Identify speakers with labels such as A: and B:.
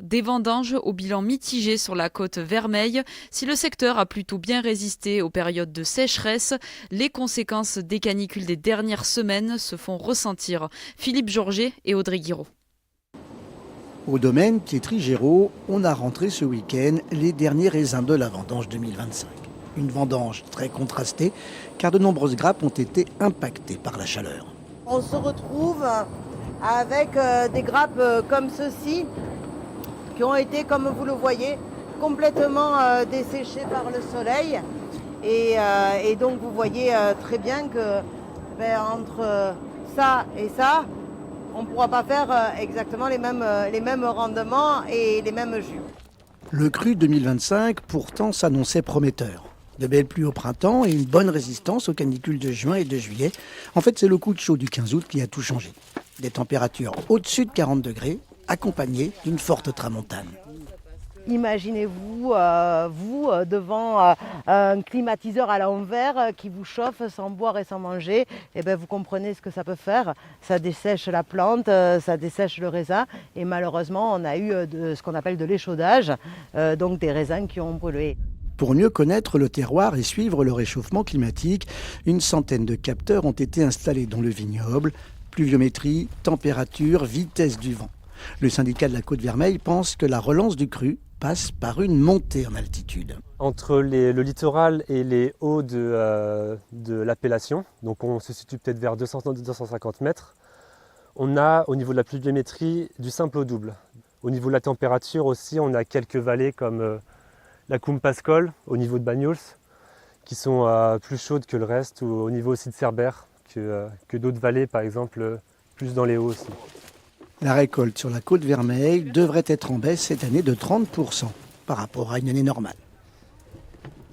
A: Des vendanges au bilan mitigé sur la côte Vermeille. Si le secteur a plutôt bien résisté aux périodes de sécheresse, les conséquences des canicules des dernières semaines se font ressentir. Philippe Georget et Audrey Guiraud.
B: Au domaine Pietri-Géraud, on a rentré ce week-end les derniers raisins de la vendange 2025. Une vendange très contrastée car de nombreuses grappes ont été impactées par la chaleur.
C: On se retrouve avec des grappes comme ceci qui ont été, comme vous le voyez, complètement desséchées par le soleil. Et donc vous voyez très bien que entre ça et ça, on ne pourra pas faire exactement les mêmes rendements et les mêmes jus.
B: Le cru 2025 pourtant s'annonçait prometteur. De belles pluies au printemps et une bonne résistance aux canicules de juin et de juillet. En fait, c'est le coup de chaud du 15 août qui a tout changé. Des températures au-dessus de 40 degrés, accompagnées d'une forte tramontane.
C: Imaginez-vous, vous, devant un climatiseur à l'envers qui vous chauffe sans boire et sans manger. Et vous comprenez ce que ça peut faire. Ça dessèche la plante, ça dessèche le raisin. Et malheureusement, on a eu ce qu'on appelle de l'échaudage, donc des raisins qui ont brûlé.
B: Pour mieux connaître le terroir et suivre le réchauffement climatique, une centaine de capteurs ont été installés dans le vignoble. Pluviométrie, température, vitesse du vent. Le syndicat de la Côte-Vermeille pense que la relance du cru passe par une montée en altitude.
D: Entre le littoral et les hauts de l'appellation, donc on se situe peut-être vers 200-250 mètres, on a au niveau de la pluviométrie du simple au double. Au niveau de la température aussi, on a quelques vallées comme la Coume-Pascol au niveau de Bagnols, qui sont plus chaudes que le reste, ou au niveau aussi de Cerbère, que d'autres vallées, par exemple, plus dans les hauts aussi.
B: La récolte sur la Côte-Vermeille devrait être en baisse cette année de 30% par rapport à une année normale.